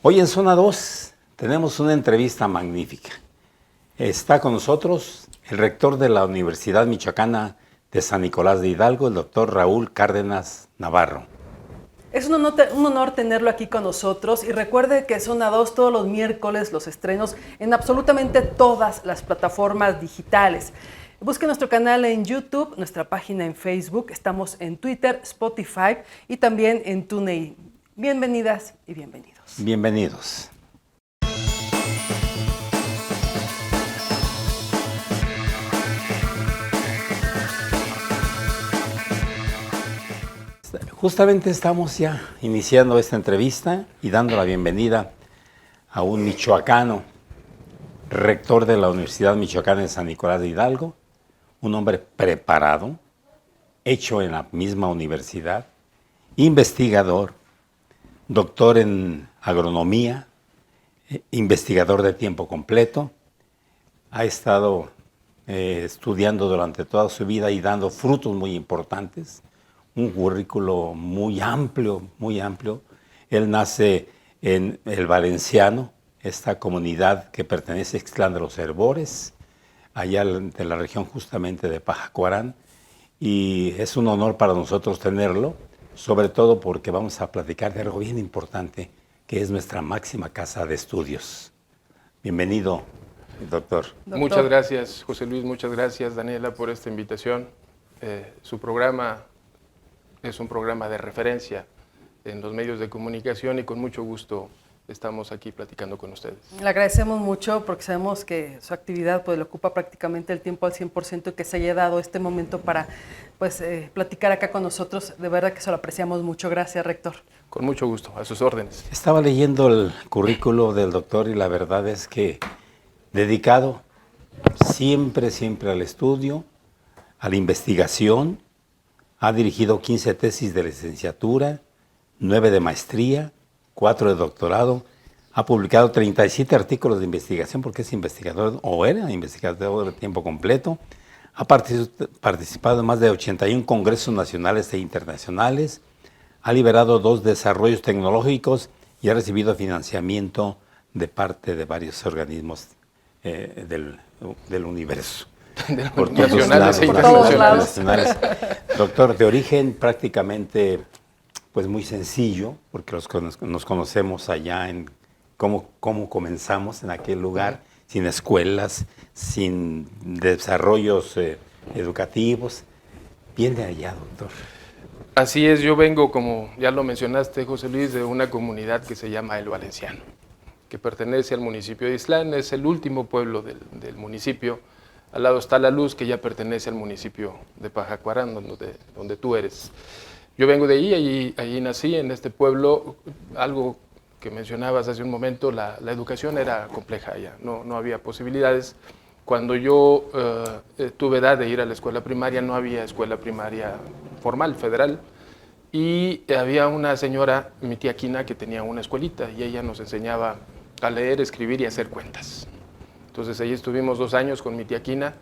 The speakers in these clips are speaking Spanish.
Hoy en Zona 2 tenemos una entrevista magnífica. Está con nosotros el rector de la Universidad Michoacana de San Nicolás de Hidalgo, el doctor Raúl Cárdenas Navarro. Es un honor tenerlo aquí con nosotros y recuerde que Zona 2 todos los miércoles los estrenos en absolutamente todas las plataformas digitales. Busque nuestro canal en YouTube, nuestra página en Facebook, estamos en Twitter, Spotify y también en TuneIn. Bienvenidas y bienvenidos. Bienvenidos. Justamente estamos ya iniciando esta entrevista y dando la bienvenida a un michoacano, rector de la Universidad Michoacana de San Nicolás de Hidalgo, un hombre preparado, hecho en la misma universidad, investigador, doctor en agronomía, investigador de tiempo completo, ha estado estudiando durante toda su vida y dando frutos muy importantes, un currículo muy amplio, muy amplio. Él nace en el Valenciano, esta comunidad que pertenece a Ixtlán de los Herbores, allá de la región justamente de Pajacuarán, y es un honor para nosotros tenerlo, sobre todo porque vamos a platicar de algo bien importante, que es nuestra máxima casa de estudios. Bienvenido, doctor. Muchas gracias, José Luis, muchas gracias, Daniela, por esta invitación. Su programa es un programa de referencia en los medios de comunicación y con mucho gusto estamos aquí platicando con ustedes. Le agradecemos mucho porque sabemos que su actividad le ocupa prácticamente el tiempo al 100% y que se haya dado este momento para platicar acá con nosotros. De verdad que se lo apreciamos mucho. Gracias, rector. Con mucho gusto, a sus órdenes. Estaba leyendo el currículo del doctor y la verdad es que dedicado siempre al estudio, a la investigación. Ha dirigido 15 tesis de licenciatura, 9 de maestría, 4 de doctorado. Ha publicado 37 artículos de investigación porque es investigador o era investigador de tiempo completo. Ha participado en más de 81 congresos nacionales e internacionales. Ha liderado 2 desarrollos tecnológicos y ha recibido financiamiento de parte de varios organismos del universo. Por nacionales e internacionales. Doctor, de origen prácticamente pues muy sencillo, porque nos conocemos allá en cómo comenzamos en aquel lugar, sin escuelas, sin desarrollos educativos. Viene allá, doctor. Así es, yo vengo, como ya lo mencionaste, José Luis, de una comunidad que se llama El Valenciano, que pertenece al municipio de Ixtlán, es el último pueblo del municipio. Al lado está La Luz, que ya pertenece al municipio de Pajacuarán, donde tú eres. Yo vengo de ahí, allí nací, en este pueblo. Algo que mencionabas hace un momento, la educación era compleja allá, no había posibilidades. Cuando yo tuve edad de ir a la escuela primaria, no había escuela primaria formal, federal, y había una señora, mi tía Quina, que tenía una escuelita, y ella nos enseñaba a leer, escribir y hacer cuentas. Entonces ahí estuvimos 2 años con mi tía Quina,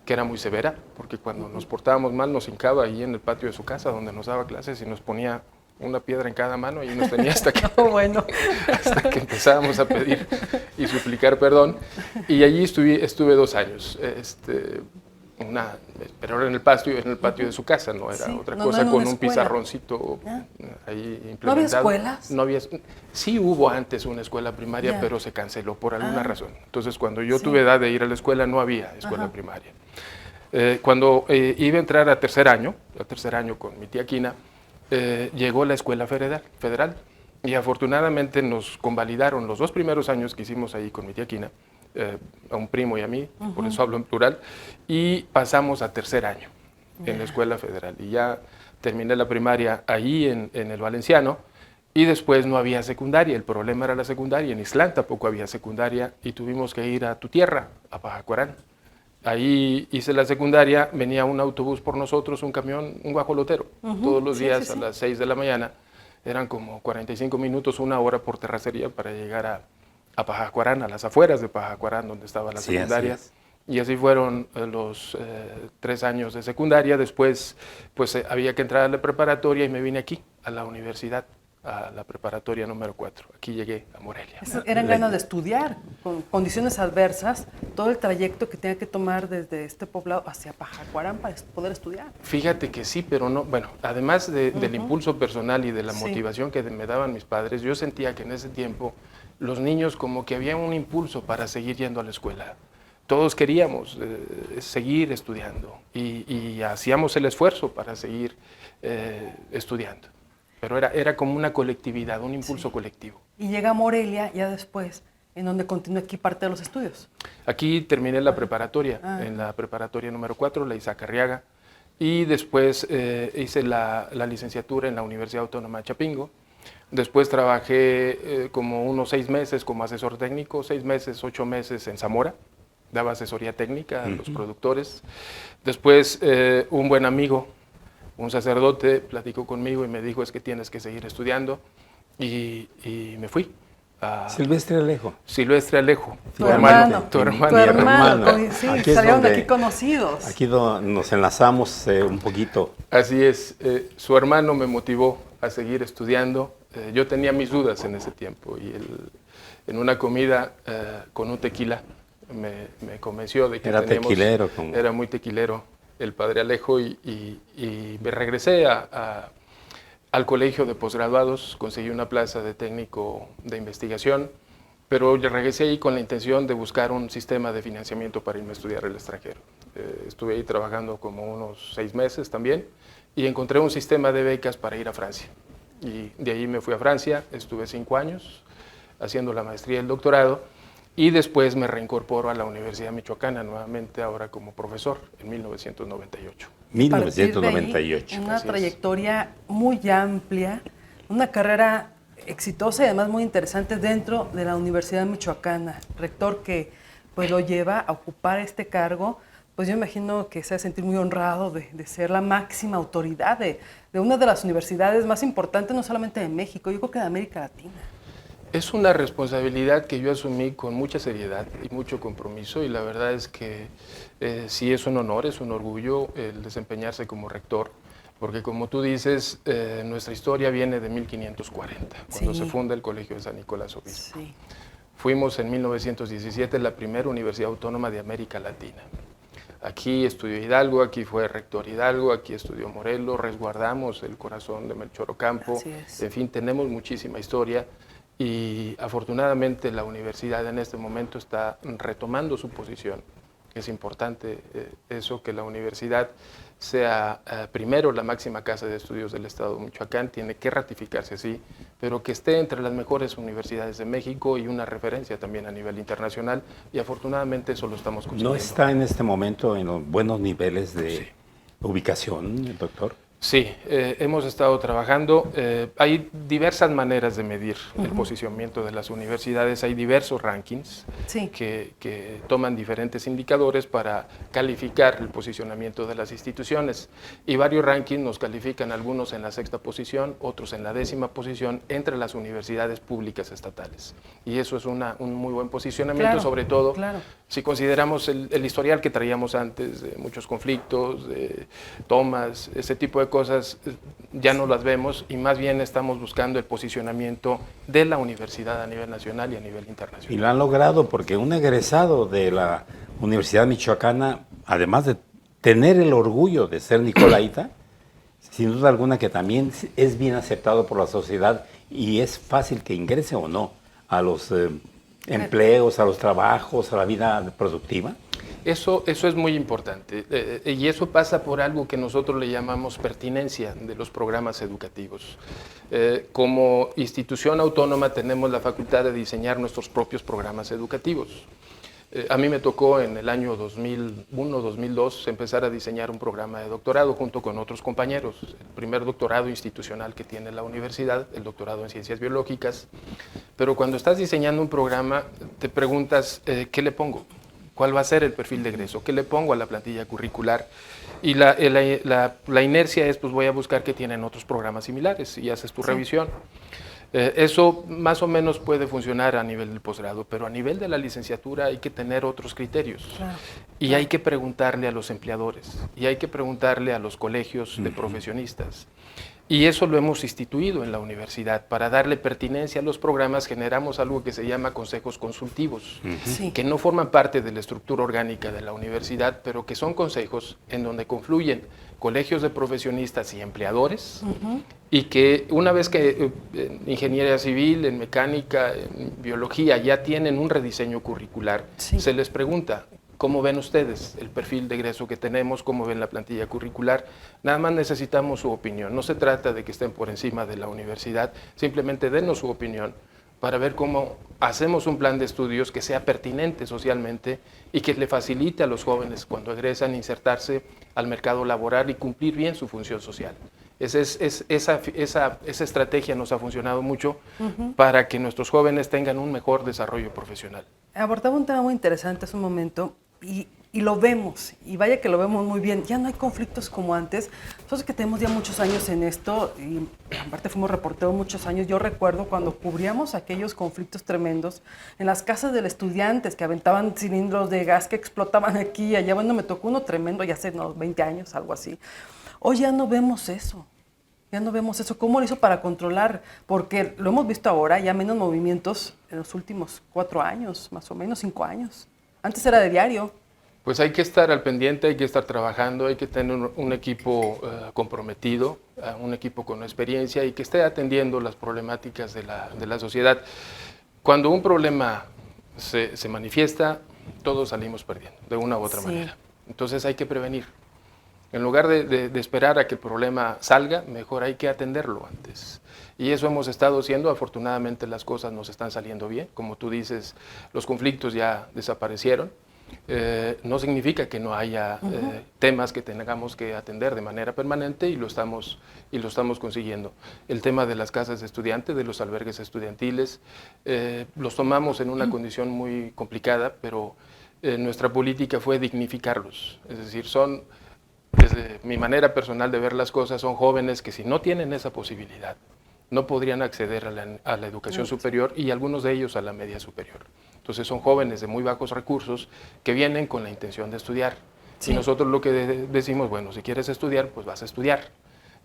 que era muy severa, porque cuando nos portábamos mal nos hincaba ahí en el patio de su casa donde nos daba clases y nos ponía una piedra en cada mano y nos tenía hasta que, hasta que empezábamos a pedir y suplicar perdón. Y allí estuve 2 años, pero era en el patio de su casa, no era otra cosa, con un pizarroncito ahí implementado. ¿No había escuelas? No había, sí hubo antes una escuela primaria, pero se canceló por alguna razón. Entonces, cuando yo tuve edad de ir a la escuela, no había escuela primaria. Cuando iba a entrar a tercer año con mi tía Quina, llegó la escuela federal y afortunadamente nos convalidaron los 2 primeros años que hicimos ahí con mi tía Quina, a un primo y a mí, por eso hablo en plural, y pasamos a tercer año en la escuela federal. Y ya terminé la primaria ahí en el Valenciano, y después no había secundaria. El problema era la secundaria. En Ixtlán tampoco había secundaria y tuvimos que ir a tu tierra, a Pajacuarán. Ahí hice la secundaria, venía un autobús por nosotros, un camión, un guajolotero, todos los días a las 6 de la mañana. Eran como 45 minutos, 1 hora por terracería para llegar a Pajacuarán, a las afueras de Pajacuarán, donde estaba la secundaria. Y así fueron los 3 años de secundaria. Después pues había que entrar a la preparatoria y me vine aquí, a la universidad, a la preparatoria número 4. Aquí llegué a Morelia. Eran ganas de estudiar, con condiciones adversas, todo el trayecto que tenía que tomar desde este poblado hacia Pajacuarán para poder estudiar. Fíjate que sí, pero no, bueno, además del impulso personal y de la motivación que me daban mis padres, yo sentía que en ese tiempo los niños como que había un impulso para seguir yendo a la escuela. Todos queríamos seguir estudiando y hacíamos el esfuerzo para seguir estudiando. Pero era como una colectividad, un impulso colectivo. Y llega a Morelia ya después, en donde continúa aquí parte de los estudios. Aquí terminé la preparatoria, en la preparatoria número 4, la Isaac Arriaga, y después hice la licenciatura en la Universidad Autónoma de Chapingo. Después trabajé como unos 6 meses como asesor técnico, 6 meses, 8 meses en Zamora. Daba asesoría técnica a los productores. Después un buen amigo, un sacerdote, platicó conmigo y me dijo, es que tienes que seguir estudiando. Y me fui. Silvestre Alejo. Silvestre Alejo, Tu hermano. Tu hermano. Tu hermano. Sí, Aquí salieron de aquí conocidos. Aquí nos enlazamos un poquito. Así es. Su hermano me motivó a seguir estudiando. Yo tenía mis dudas en ese tiempo y en una comida con un tequila me convenció de que era tequilero. Era muy tequilero el padre Alejo y me regresé al colegio de posgraduados, conseguí una plaza de técnico de investigación, pero regresé ahí con la intención de buscar un sistema de financiamiento para irme a estudiar al extranjero. Estuve ahí trabajando como unos 6 meses también y encontré un sistema de becas para ir a Francia. Y de ahí me fui a Francia, estuve 5 años haciendo la maestría y el doctorado. Y después me reincorporo a la Universidad Michoacana, nuevamente ahora como profesor, en 1998. 1998. Ahí, una trayectoria muy amplia, una carrera exitosa y además muy interesante dentro de la Universidad Michoacana. Rector que pues lo lleva a ocupar este cargo, pues yo imagino que se va a sentir muy honrado de ser la máxima autoridad de una de las universidades más importantes, no solamente de México, yo creo que de América Latina. Es una responsabilidad que yo asumí con mucha seriedad y mucho compromiso y la verdad es que sí es un honor, es un orgullo el desempeñarse como rector, porque como tú dices, nuestra historia viene de 1540, cuando se funda el Colegio de San Nicolás Obispo. Sí. Fuimos en 1917 la primera universidad autónoma de América Latina. Aquí estudió Hidalgo, aquí fue rector Hidalgo, aquí estudió Morelos, resguardamos el corazón de Melchor Ocampo, en fin, tenemos muchísima historia. Y afortunadamente la universidad en este momento está retomando su posición. Es importante eso, que la universidad sea primero la máxima casa de estudios del Estado de Michoacán, tiene que ratificarse así, pero que esté entre las mejores universidades de México y una referencia también a nivel internacional, y afortunadamente eso lo estamos consiguiendo. ¿No está en este momento en los buenos niveles de ubicación, doctor? Sí, hemos estado trabajando. Hay diversas maneras de medir el posicionamiento de las universidades. Hay diversos rankings que toman diferentes indicadores para calificar el posicionamiento de las instituciones. Y varios rankings nos califican, algunos en la 6ª posición, otros en la 10ª posición, entre las universidades públicas estatales. Y eso es un muy buen posicionamiento, sobre todo si consideramos el historial que traíamos antes, de muchos conflictos, de tomas, ese tipo de cosas ya no las vemos y más bien estamos buscando el posicionamiento de la universidad a nivel nacional y a nivel internacional. Y lo han logrado porque un egresado de la Universidad Michoacana, además de tener el orgullo de ser nicolaita, sin duda alguna que también es bien aceptado por la sociedad y es fácil que ingrese o no a los empleos, a los trabajos, a la vida productiva. Eso es muy importante y eso pasa por algo que nosotros le llamamos pertinencia de los programas educativos. Como institución autónoma tenemos la facultad de diseñar nuestros propios programas educativos. A mí me tocó en el año 2001-2002 empezar a diseñar un programa de doctorado junto con otros compañeros. El primer doctorado institucional que tiene la universidad, el doctorado en ciencias biológicas. Pero cuando estás diseñando un programa te preguntas, ¿qué le pongo? ¿Cuál va a ser el perfil de egreso? ¿Qué le pongo a la plantilla curricular? Y la inercia es, pues voy a buscar qué tienen otros programas similares y haces tu revisión. Eso más o menos puede funcionar a nivel del posgrado, pero a nivel de la licenciatura hay que tener otros criterios. Y hay que preguntarle a los empleadores, y hay que preguntarle a los colegios de profesionistas. Y eso lo hemos instituido en la universidad. Para darle pertinencia a los programas generamos algo que se llama consejos consultivos, Sí. que no forman parte de la estructura orgánica de la universidad, pero que son consejos en donde confluyen colegios de profesionistas y empleadores, y que una vez que en ingeniería civil, en mecánica, en biología ya tienen un rediseño curricular, Sí. se les pregunta: ¿cómo ven ustedes el perfil de egreso que tenemos? ¿Cómo ven la plantilla curricular? Nada más necesitamos su opinión. No se trata de que estén por encima de la universidad, simplemente denos su opinión para ver cómo hacemos un plan de estudios que sea pertinente socialmente y que le facilite a los jóvenes cuando egresan insertarse al mercado laboral y cumplir bien su función social. Esa estrategia nos ha funcionado mucho para que nuestros jóvenes tengan un mejor desarrollo profesional. Abordaba un tema muy interesante hace un momento y lo vemos, y vaya que lo vemos muy bien. Ya no hay conflictos como antes. Nosotros que tenemos ya muchos años en esto, y aparte fuimos reporteros muchos años, yo recuerdo cuando cubríamos aquellos conflictos tremendos en las casas de los estudiantes que aventaban cilindros de gas que explotaban aquí y allá. Bueno, me tocó uno tremendo ya hace unos 20 años, algo así. Hoy ya no vemos eso. Ya no vemos eso. ¿Cómo lo hizo para controlar? Porque lo hemos visto ahora, ya menos movimientos en los últimos 4 años, más o menos 5 años. Antes era de diario. Pues hay que estar al pendiente, hay que estar trabajando, hay que tener un equipo comprometido, un equipo con experiencia y que esté atendiendo las problemáticas de la sociedad. Cuando un problema se manifiesta, todos salimos perdiendo, de una u otra manera. Entonces hay que prevenir. En lugar de esperar a que el problema salga, mejor hay que atenderlo antes. Y eso hemos estado haciendo. Afortunadamente las cosas nos están saliendo bien. Como tú dices, los conflictos ya desaparecieron. No significa que no haya temas que tengamos que atender de manera permanente y lo estamos consiguiendo. El tema de las casas de estudiantes, de los albergues estudiantiles, los tomamos en una condición muy complicada, pero nuestra política fue dignificarlos. Es decir, desde mi manera personal de ver las cosas, son jóvenes que si no tienen esa posibilidad, no podrían acceder a la educación superior y algunos de ellos a la media superior. Entonces son jóvenes de muy bajos recursos que vienen con la intención de estudiar. Sí. Y nosotros lo que decimos, bueno, si quieres estudiar, pues vas a estudiar.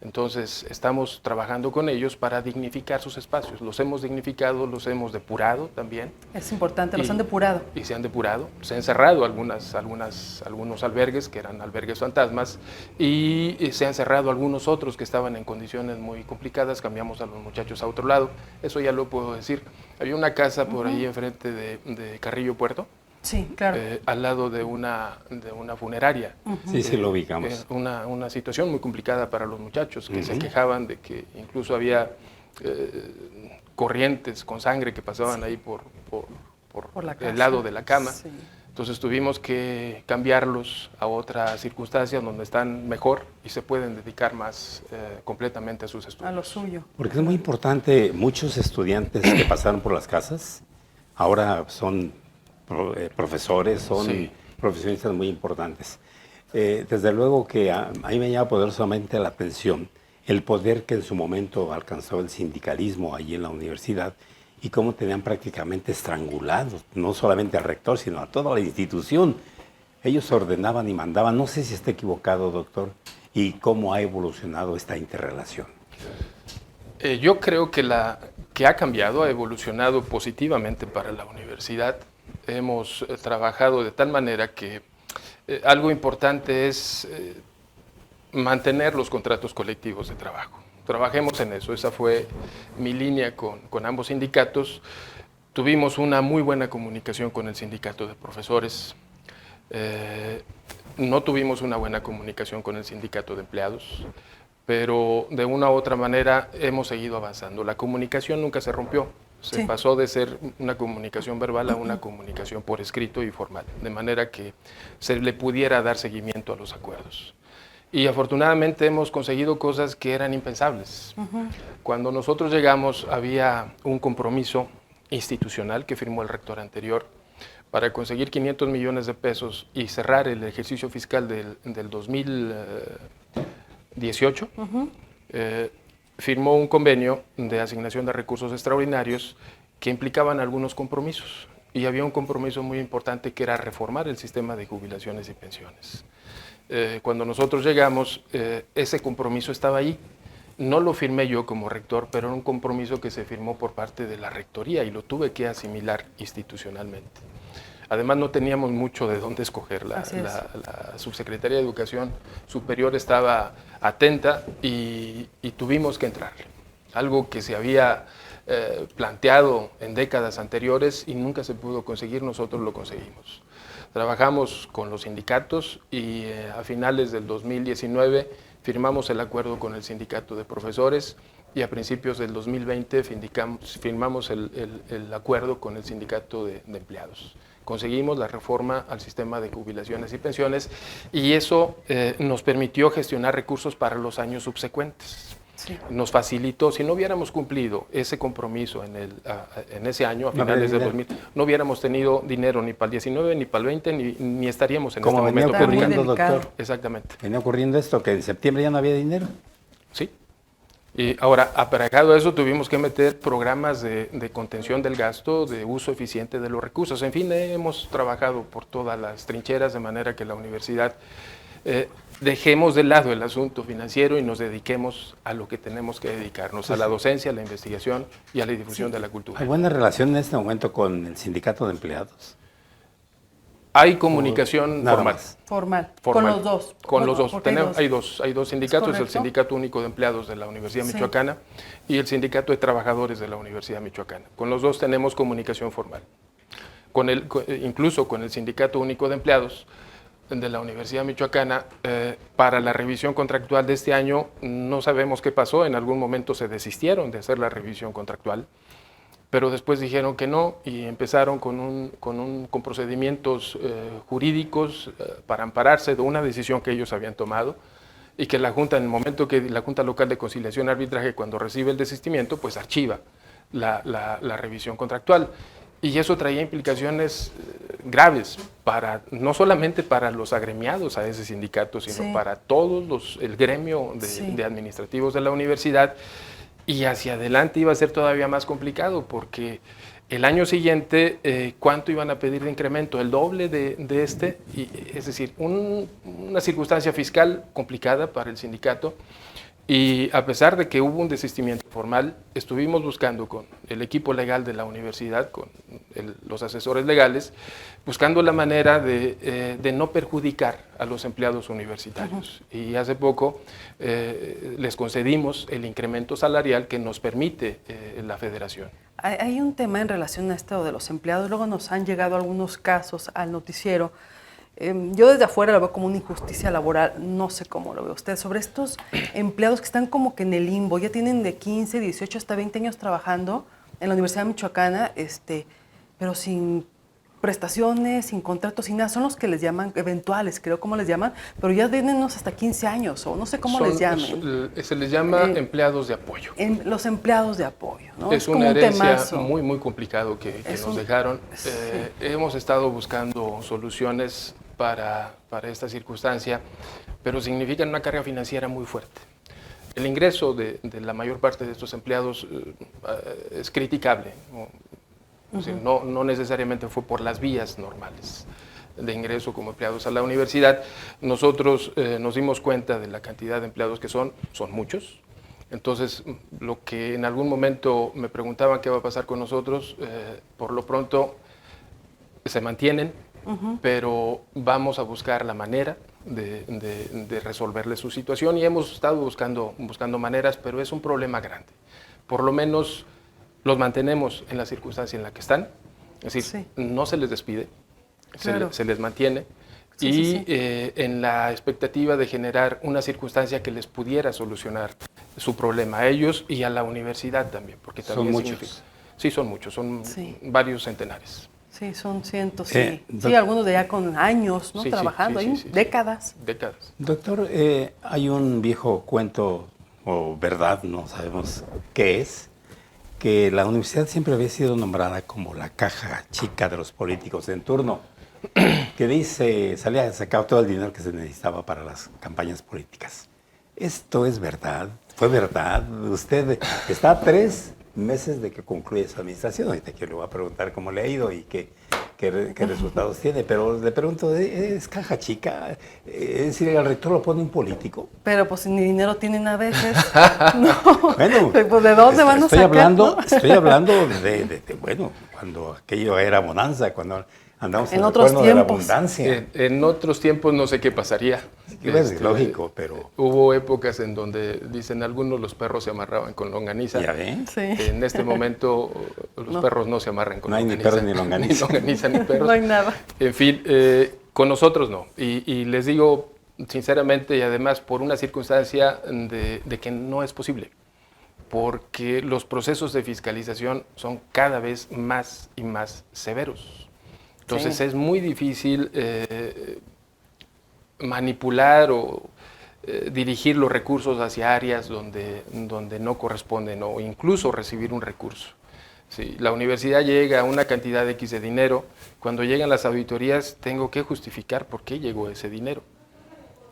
Entonces estamos trabajando con ellos para dignificar sus espacios. Los hemos dignificado, los hemos depurado también. Es importante, los han depurado. Y se han depurado. Se han cerrado algunos albergues, que eran albergues fantasmas, y se han cerrado algunos otros que estaban en condiciones muy complicadas. Cambiamos a los muchachos a otro lado. Eso ya lo puedo decir. Había una casa por ahí enfrente de Carrillo Puerto. Sí, claro. Al lado de una funeraria. Sí, sí, lo ubicamos. Una situación muy complicada para los muchachos que se quejaban de que incluso había corrientes con sangre que pasaban ahí por el lado de la cama. Sí. Entonces tuvimos que cambiarlos a otras circunstancias donde están mejor y se pueden dedicar más completamente a sus estudios. A lo suyo. Porque es muy importante, muchos estudiantes que pasaron por las casas ahora son profesores, son profesionistas muy importantes. Desde luego que a mí me llama poderosamente la atención el poder que en su momento alcanzó el sindicalismo allí en la universidad y cómo tenían prácticamente estrangulados, no solamente al rector, sino a toda la institución. Ellos ordenaban y mandaban. No sé si está equivocado, doctor, y cómo ha evolucionado esta interrelación. Yo creo que ha cambiado, ha evolucionado positivamente para la universidad. Hemos trabajado de tal manera que algo importante es mantener los contratos colectivos de trabajo. Trabajemos en eso, esa fue mi línea con ambos sindicatos. Tuvimos una muy buena comunicación con el sindicato de profesores. No tuvimos una buena comunicación con el sindicato de empleados, pero de una u otra manera hemos seguido avanzando. La comunicación nunca se rompió. Se pasó de ser una comunicación verbal a una comunicación por escrito y formal, de manera que se le pudiera dar seguimiento a los acuerdos. Y afortunadamente hemos conseguido cosas que eran impensables. Cuando nosotros llegamos había un compromiso institucional que firmó el rector anterior para conseguir 500 millones de pesos y cerrar el ejercicio fiscal del 2018. Firmó un convenio de asignación de recursos extraordinarios que implicaban algunos compromisos. Y había un compromiso muy importante que era reformar el sistema de jubilaciones y pensiones. Cuando nosotros llegamos, ese compromiso estaba ahí. no lo firmé yo como rector, pero era un compromiso que se firmó por parte de la rectoría y lo tuve que asimilar institucionalmente. Además, no teníamos mucho de dónde escoger. La subsecretaría de Educación Superior estaba atenta y tuvimos que entrarle. Algo que se había planteado en décadas anteriores y nunca se pudo conseguir, nosotros lo conseguimos. Trabajamos con los sindicatos y a finales del 2019 firmamos el acuerdo con el sindicato de profesores y a principios del 2020 firmamos el acuerdo con el sindicato de empleados. Conseguimos la reforma al sistema de jubilaciones y pensiones y eso nos permitió gestionar recursos para los años subsecuentes. Sí. Nos facilitó, si no hubiéramos cumplido ese compromiso en ese año, a finales del 2000, no hubiéramos tenido dinero ni para el 19, ni para el 20, ni estaríamos en este momento. Como venía ocurriendo, doctor. Exactamente. Venía ocurriendo esto, que en septiembre ya no había dinero. Sí. Y ahora, aparejado a eso, tuvimos que meter programas de contención del gasto, de uso eficiente de los recursos. En fin, hemos trabajado por todas las trincheras de manera que la universidad dejemos de lado el asunto financiero y nos dediquemos a lo que tenemos que dedicarnos, a la docencia, a la investigación y a la difusión de la cultura. ¿Hay buena relación en este momento con el sindicato de empleados? Hay comunicación formal. Con los dos. Con los dos. Hay dos sindicatos, el Sindicato Único de Empleados de la Universidad Michoacana y el Sindicato de Trabajadores de la Universidad Michoacana. Con los dos tenemos comunicación formal. Incluso con el Sindicato Único de Empleados de la Universidad Michoacana, para la revisión contractual de este año, no sabemos qué pasó, en algún momento se desistieron de hacer la revisión contractual, pero después dijeron que no y empezaron con procedimientos jurídicos para ampararse de una decisión que ellos habían tomado y que la Junta, en el momento que la Junta Local de Conciliación y Arbitraje, cuando recibe el desistimiento, pues archiva la revisión contractual. Y eso traía implicaciones graves, no solamente para los agremiados a ese sindicato, sino para todos el gremio de administrativos de la universidad. Y hacia adelante iba a ser todavía más complicado porque el año siguiente, ¿cuánto iban a pedir de incremento? El doble de este, es decir, una circunstancia fiscal complicada para el sindicato. Y a pesar de que hubo un desistimiento formal, estuvimos buscando con el equipo legal de la universidad, con los asesores legales, buscando la manera de no perjudicar a los empleados universitarios. Y hace poco les concedimos el incremento salarial que nos permite la federación. Hay un tema en relación a esto de los empleados. Luego nos han llegado algunos casos al noticiero. Yo desde afuera lo veo como una injusticia laboral, no sé cómo lo ve usted, sobre estos empleados que están como que en el limbo, ya tienen de 15, 18 hasta 20 años trabajando en la Universidad Michoacana, pero sin prestaciones, sin contratos, sin nada, son los que les llaman eventuales, creo cómo les llaman, pero ya tienen unos hasta 15 años, o no sé cómo les llamen. Se les llama empleados de apoyo. Los empleados de apoyo, ¿no? Es una herencia muy, muy complicado que nos dejaron. Hemos estado buscando soluciones para esta circunstancia, pero significan una carga financiera muy fuerte. El ingreso de la mayor parte de estos empleados es criticable, no necesariamente fue por las vías normales de ingreso como empleados a la universidad. Nosotros nos dimos cuenta de la cantidad de empleados que son muchos. Entonces, lo que en algún momento me preguntaban qué va a pasar con nosotros, por lo pronto se mantienen, pero vamos a buscar la manera de resolverle su situación y hemos estado buscando maneras, pero es un problema grande. Por lo menos los mantenemos en la circunstancia en la que están, es decir, no se les despide, se les mantiene en la expectativa de generar una circunstancia que les pudiera solucionar su problema a ellos y a la universidad también, porque también son muchos. Sí, son muchos, son varios centenares. Sí, son cientos, sí, algunos de ya con años, ¿no? Trabajando, décadas. Doctor, hay un viejo cuento, o verdad, no sabemos qué es, que la universidad siempre había sido nombrada como la caja chica de los políticos en turno, que dice, salía a sacar todo el dinero que se necesitaba para las campañas políticas. ¿Esto es verdad? ¿Fue verdad? Usted está a 3 meses de que concluye su administración. Ahorita que le voy a preguntar cómo le ha ido y qué qué resultados tiene, pero le pregunto, ¿es caja chica? Es decir, ¿el rector lo pone un político? Pero pues ni dinero tienen a veces. No. Bueno, pues, ¿de dónde van a sacar? Estoy hablando bueno, cuando aquello era bonanza, cuando andamos en otros el cuerno de la tiempos. abundancia. En otros tiempos no sé qué pasaría. Es lógico, pero... Hubo épocas en donde, dicen algunos, los perros se amarraban con longaniza. ¿Ya ven? Sí. En este momento los perros no se amarran con No hay longaniza. ni perros ni longaniza. Ni longaniza ni perros. No hay nada. En fin, con nosotros no. Y les digo sinceramente, y además por una circunstancia de que no es posible, porque los procesos de fiscalización son cada vez más y más severos. Entonces es muy difícil manipular o dirigir los recursos hacia áreas donde no corresponden, o incluso recibir un recurso. Sí, la universidad llega a una cantidad X de dinero. Cuando llegan las auditorías tengo que justificar por qué llegó ese dinero.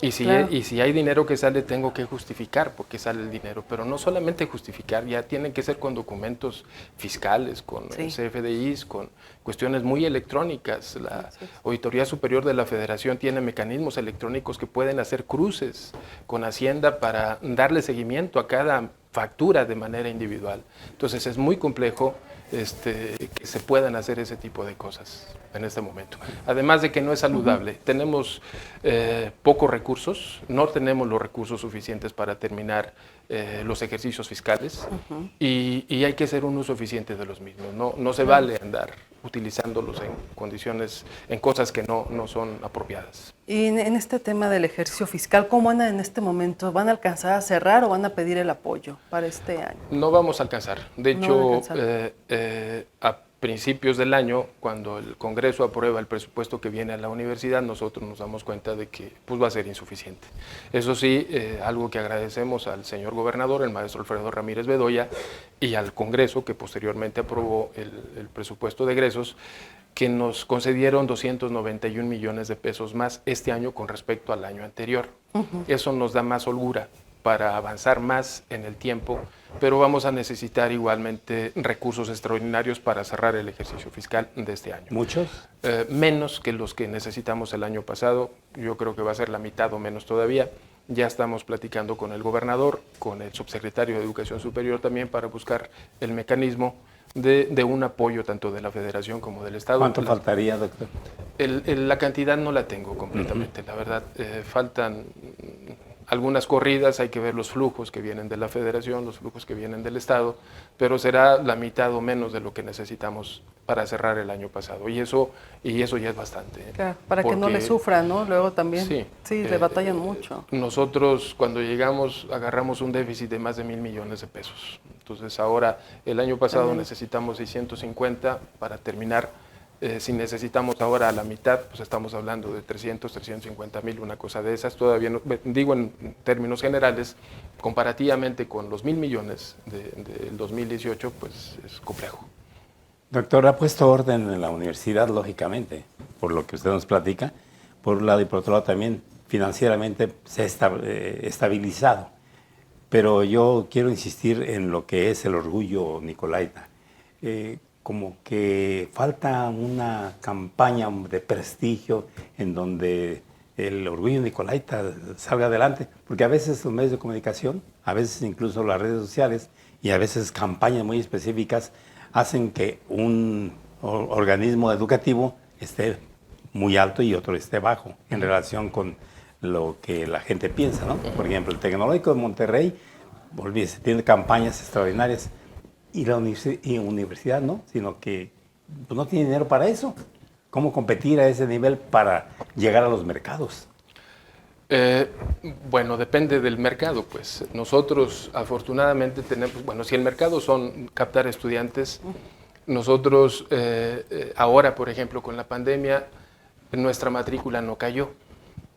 Y si hay dinero que sale, tengo que justificar por qué sale el dinero. Pero no solamente justificar, ya tienen que ser con documentos fiscales, con CFDIs, con cuestiones muy electrónicas. La Auditoría Superior de la Federación tiene mecanismos electrónicos que pueden hacer cruces con Hacienda para darle seguimiento a cada factura de manera individual. Entonces es muy complejo que se puedan hacer ese tipo de cosas en este momento. Además de que no es saludable. Tenemos pocos recursos, no tenemos los recursos suficientes para terminar los ejercicios fiscales y hay que hacer un uso eficiente de los mismos. No se vale andar utilizándolos en cosas que no son apropiadas. Y en este tema del ejercicio fiscal, ¿cómo andan en este momento? ¿Van a alcanzar a cerrar o van a pedir el apoyo para este año? No vamos a alcanzar. De hecho, a principios del año, cuando el Congreso aprueba el presupuesto que viene a la universidad, nosotros nos damos cuenta de que pues, va a ser insuficiente. Eso sí, algo que agradecemos al señor gobernador, el maestro Alfredo Ramírez Bedoya, y al Congreso, que posteriormente aprobó el presupuesto de egresos, que nos concedieron 291 millones de pesos más este año con respecto al año anterior. Eso nos da más holgura para avanzar más en el tiempo, pero vamos a necesitar igualmente recursos extraordinarios para cerrar el ejercicio fiscal de este año. ¿Muchos? Menos que los que necesitamos el año pasado, yo creo que va a ser la mitad o menos todavía. Ya estamos platicando con el gobernador, con el subsecretario de Educación Superior también para buscar el mecanismo de un apoyo tanto de la Federación como del Estado. ¿Cuánto faltaría, doctor? La cantidad no la tengo completamente, la verdad. Faltan algunas corridas, hay que ver los flujos que vienen de la Federación, los flujos que vienen del Estado, pero será la mitad o menos de lo que necesitamos para cerrar el año pasado. Y eso ya es bastante. Claro, para que no le sufran, ¿no? Luego también. Sí, le batallan mucho. Nosotros cuando llegamos agarramos un déficit de más de 1,000 millones de pesos. Entonces ahora, el año pasado necesitamos 650 para terminar. Si necesitamos ahora a la mitad, pues estamos hablando de 350 mil, una cosa de esas. Todavía no, digo en términos generales, comparativamente con los 1,000 millones del 2018, pues es complejo. Doctor, ha puesto orden en la universidad, lógicamente, por lo que usted nos platica, por un lado y por otro lado también financieramente se ha estabilizado. Pero yo quiero insistir en lo que es el orgullo nicolaita. Como que falta una campaña de prestigio en donde el orgullo nicolaita salga adelante, porque a veces los medios de comunicación, a veces incluso las redes sociales y a veces campañas muy específicas hacen que un organismo educativo esté muy alto y otro esté bajo en relación con lo que la gente piensa, ¿no? Por ejemplo, el Tecnológico de Monterrey, olvídese, tiene campañas extraordinarias. Y la universidad no, sino que pues, no tiene dinero para eso. ¿Cómo competir a ese nivel para llegar a los mercados? Bueno, depende del mercado, pues. Nosotros afortunadamente tenemos, bueno, si el mercado son captar estudiantes, nosotros ahora, por ejemplo, con la pandemia, nuestra matrícula no cayó.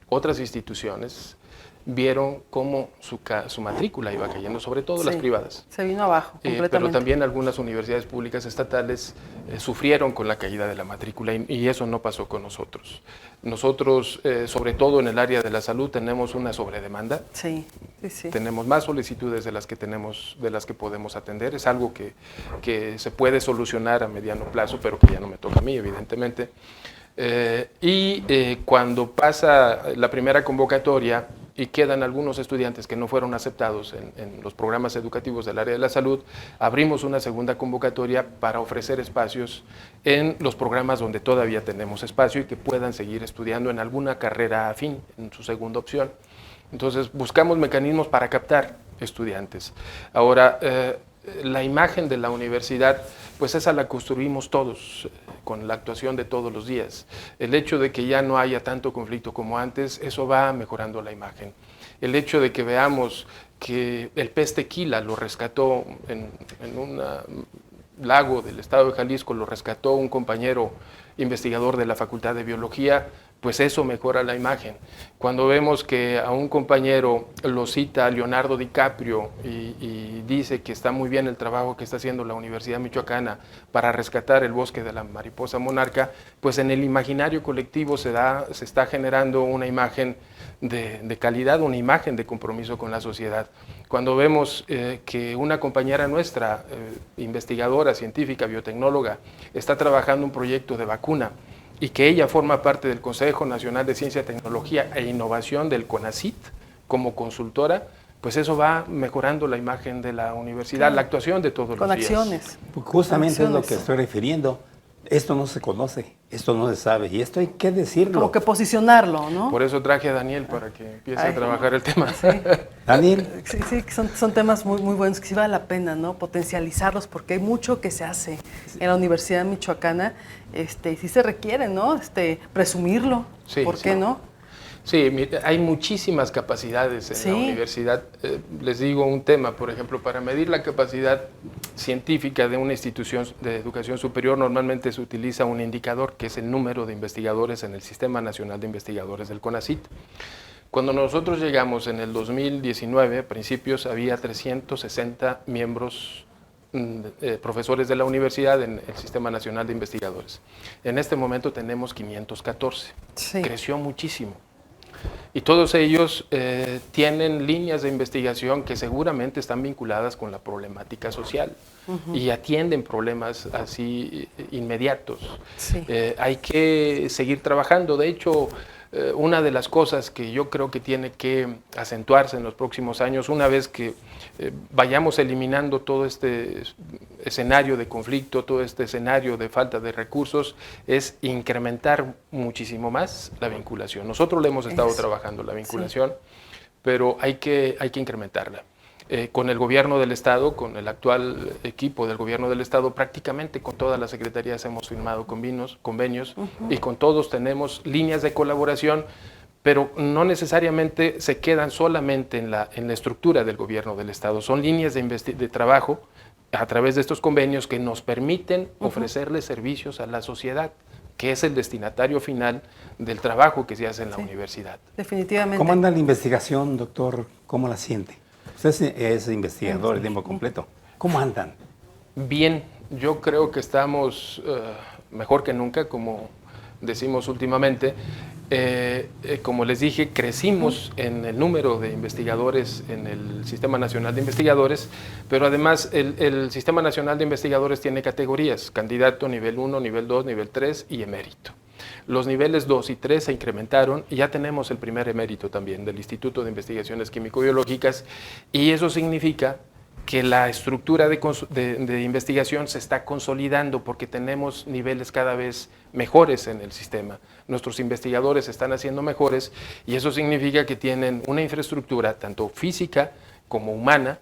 Otras instituciones vieron cómo su matrícula iba cayendo, sobre todo las privadas. Se vino abajo completamente. Pero también algunas universidades públicas estatales sufrieron con la caída de la matrícula y eso no pasó con nosotros. Nosotros, sobre todo en el área de la salud, tenemos una sobredemanda. Sí, sí, sí. Tenemos más solicitudes de las que podemos atender. Es algo que se puede solucionar a mediano plazo, pero que ya no me toca a mí, evidentemente. Cuando pasa la primera convocatoria y quedan algunos estudiantes que no fueron aceptados en los programas educativos del área de la salud, abrimos una segunda convocatoria para ofrecer espacios en los programas donde todavía tenemos espacio y que puedan seguir estudiando en alguna carrera afín, en su segunda opción. Entonces buscamos mecanismos para captar estudiantes. Ahora, la imagen de la universidad, pues esa la construimos todos, con la actuación de todos los días. El hecho de que ya no haya tanto conflicto como antes, eso va mejorando la imagen. El hecho de que veamos que el pez tequila lo rescató en un lago del estado de Jalisco, lo rescató un compañero investigador de la Facultad de Biología, pues eso mejora la imagen. Cuando vemos que a un compañero lo cita Leonardo DiCaprio y dice que está muy bien el trabajo que está haciendo la Universidad Michoacana para rescatar el bosque de la mariposa monarca, pues en el imaginario colectivo se está generando una imagen de calidad, una imagen de compromiso con la sociedad. Cuando vemos que una compañera nuestra, investigadora, científica, biotecnóloga, está trabajando un proyecto de vacuna, y que ella forma parte del Consejo Nacional de Ciencia, Tecnología e Innovación del CONACYT como consultora, pues eso va mejorando la imagen de la universidad, la actuación de todos los días. Con acciones. Porque justamente es lo que estoy refiriendo. Esto no se conoce, esto no se sabe, y esto hay que decirlo. Como que posicionarlo, ¿no? Por eso traje a Daniel para que empiece a trabajar el tema. Sí. Daniel. Sí, son temas muy, muy buenos que sí vale la pena, ¿no? Potencializarlos, porque hay mucho que se hace en la Universidad Michoacana, y sí se requiere, ¿no? Presumirlo, Sí, ¿por qué no? Sí, hay muchísimas capacidades en la universidad. Les digo un tema, por ejemplo, para medir la capacidad científica de una institución de educación superior, normalmente se utiliza un indicador que es el número de investigadores en el Sistema Nacional de Investigadores del CONACYT. Cuando nosotros llegamos en el 2019, a principios, había 360 miembros profesores de la universidad en el Sistema Nacional de Investigadores. En este momento tenemos 514. Sí. Creció muchísimo. Y todos ellos tienen líneas de investigación que seguramente están vinculadas con la problemática social y atienden problemas así inmediatos. Sí. Hay que seguir trabajando. De hecho, una de las cosas que yo creo que tiene que acentuarse en los próximos años, una vez que vayamos eliminando todo este escenario de conflicto, todo este escenario de falta de recursos, es incrementar muchísimo más la vinculación. Nosotros le hemos estado trabajando la vinculación, pero hay que incrementarla. Con el gobierno del Estado, con el actual equipo del gobierno del Estado, prácticamente con todas las secretarías hemos firmado convenios y con todos tenemos líneas de colaboración, pero no necesariamente se quedan solamente en la estructura del gobierno del Estado. Son líneas de trabajo a través de estos convenios que nos permiten ofrecerle servicios a la sociedad, que es el destinatario final del trabajo que se hace en la universidad. Definitivamente. ¿Cómo anda la investigación, doctor? ¿Cómo la siente? Usted es investigador de tiempo completo. ¿Cómo andan? Bien, yo creo que estamos mejor que nunca, como decimos últimamente. Como les dije, crecimos en el número de investigadores en el Sistema Nacional de Investigadores, pero además el Sistema Nacional de Investigadores tiene categorías: candidato, nivel 1, nivel 2, nivel 3 y emérito. Los niveles 2 y 3 se incrementaron y ya tenemos el primer emérito también del Instituto de Investigaciones Químico-Biológicas, y eso significa que la estructura de investigación se está consolidando porque tenemos niveles cada vez mejores en el sistema. Nuestros investigadores están haciendo mejores y eso significa que tienen una infraestructura tanto física como humana,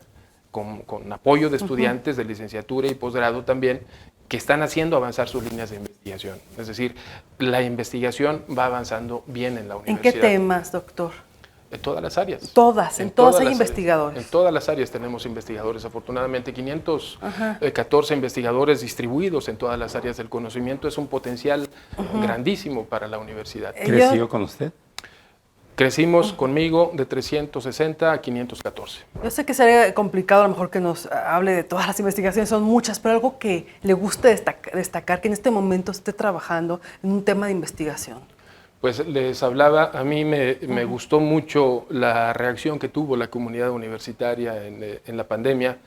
con apoyo de estudiantes de licenciatura y posgrado también, que están haciendo avanzar sus líneas de investigación. Es decir, la investigación va avanzando bien en la universidad. ¿En qué temas, doctor? En todas las áreas. En todas hay investigadores. En todas las áreas tenemos investigadores. Afortunadamente, 514 investigadores distribuidos en todas las áreas del conocimiento es un potencial grandísimo para la universidad. ¿Creció con usted? Crecimos conmigo de 360 a 514. Yo sé que sería complicado a lo mejor que nos hable de todas las investigaciones, son muchas, pero algo que le guste destacar que en este momento esté trabajando en un tema de investigación. Pues les hablaba, a mí me gustó mucho la reacción que tuvo la comunidad universitaria en la pandemia.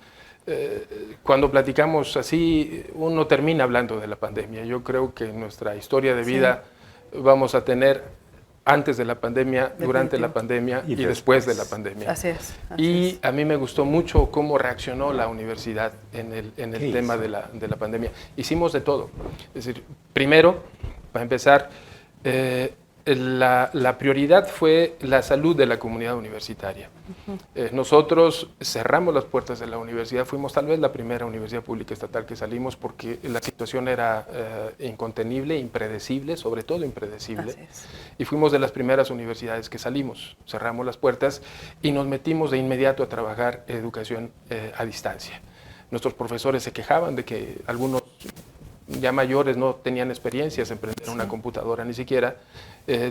Cuando platicamos así, uno termina hablando de la pandemia. Yo creo que en nuestra historia de vida vamos a tener antes de la pandemia, durante la pandemia y después de la pandemia. Así es. Y a mí me gustó mucho cómo reaccionó la universidad en el tema de la pandemia. Hicimos de todo. Es decir, primero, para empezar, la prioridad fue la salud de la comunidad universitaria. Nosotros cerramos las puertas de la universidad, fuimos tal vez la primera universidad pública estatal que salimos porque la situación era incontenible, impredecible, sobre todo impredecible. Y fuimos de las primeras universidades que salimos, cerramos las puertas y nos metimos de inmediato a trabajar educación a distancia. Nuestros profesores se quejaban de que algunos ya mayores no tenían experiencias en prender una computadora ni siquiera.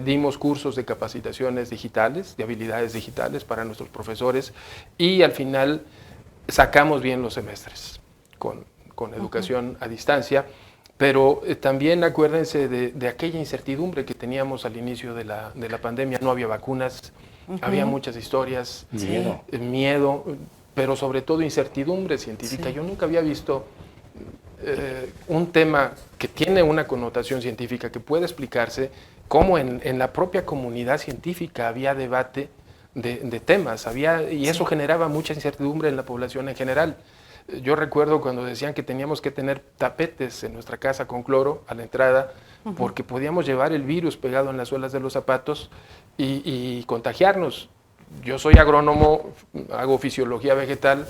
Dimos cursos de capacitaciones digitales, de habilidades digitales para nuestros profesores y al final sacamos bien los semestres con educación a distancia, pero también acuérdense de aquella incertidumbre que teníamos al inicio de la pandemia. No había vacunas, había muchas historias, miedo, pero sobre todo incertidumbre científica. Yo nunca había visto un tema que tiene una connotación científica que puede explicarse, cómo en la propia comunidad científica había debate de temas, y eso generaba mucha incertidumbre en la población en general. Yo recuerdo cuando decían que teníamos que tener tapetes en nuestra casa con cloro a la entrada, porque podíamos llevar el virus pegado en las suelas de los zapatos y contagiarnos. Yo soy agrónomo, hago fisiología vegetal,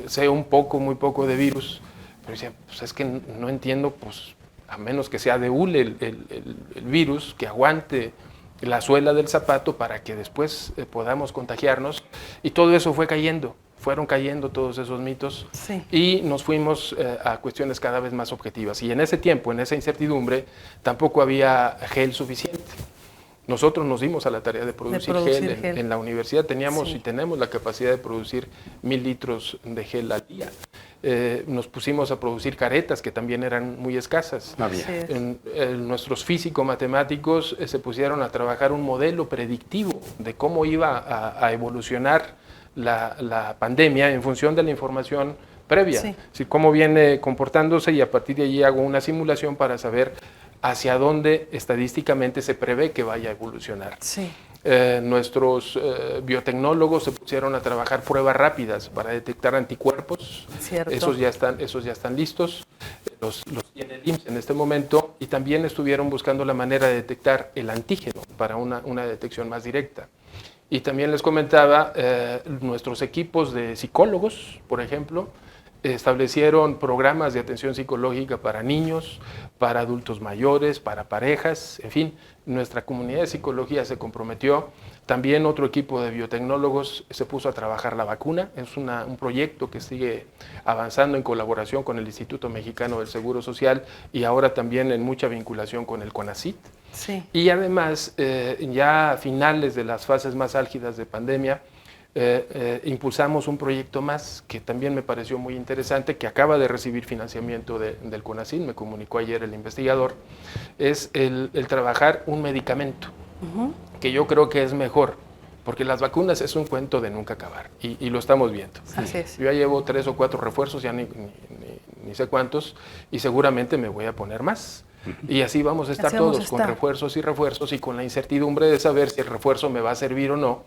sé un poco, muy poco de virus. Pero decía, pues es que no entiendo, pues a menos que sea de hule el virus, que aguante la suela del zapato para que después podamos contagiarnos. Y todo eso fueron cayendo todos esos mitos y nos fuimos a cuestiones cada vez más objetivas. Y en ese tiempo, en esa incertidumbre, tampoco había gel suficiente. Nosotros nos dimos a la tarea de producir gel. En la universidad teníamos y tenemos la capacidad de producir 1000 litros de gel al día. Nos pusimos a producir caretas que también eran muy escasas. Nuestros físico-matemáticos se pusieron a trabajar un modelo predictivo de cómo iba a evolucionar la pandemia en función de la información previa. Cómo viene comportándose, y a partir de allí hago una simulación para saber hacia dónde estadísticamente se prevé que vaya a evolucionar. Nuestros biotecnólogos se pusieron a trabajar pruebas rápidas para detectar anticuerpos. Esos ya están listos, los tiene el IMSS en este momento, y también estuvieron buscando la manera de detectar el antígeno para una detección más directa. Y también les comentaba, nuestros equipos de psicólogos, por ejemplo, establecieron programas de atención psicológica para niños, para adultos mayores, para parejas, en fin, nuestra comunidad de psicología se comprometió. También otro equipo de biotecnólogos se puso a trabajar la vacuna. Es un proyecto que sigue avanzando en colaboración con el Instituto Mexicano del Seguro Social y ahora también en mucha vinculación con el CONACYT. Y además, ya a finales de las fases más álgidas de pandemia, impulsamos un proyecto más que también me pareció muy interesante, que acaba de recibir financiamiento del CONACYT, me comunicó ayer el investigador, es el trabajar un medicamento, que yo creo que es mejor, porque las vacunas es un cuento de nunca acabar, y lo estamos viendo. Yo ya llevo 3 o 4 refuerzos, ya ni sé cuántos, y seguramente me voy a poner más. Y así vamos a estar todos, con refuerzos, y con la incertidumbre de saber si el refuerzo me va a servir o no,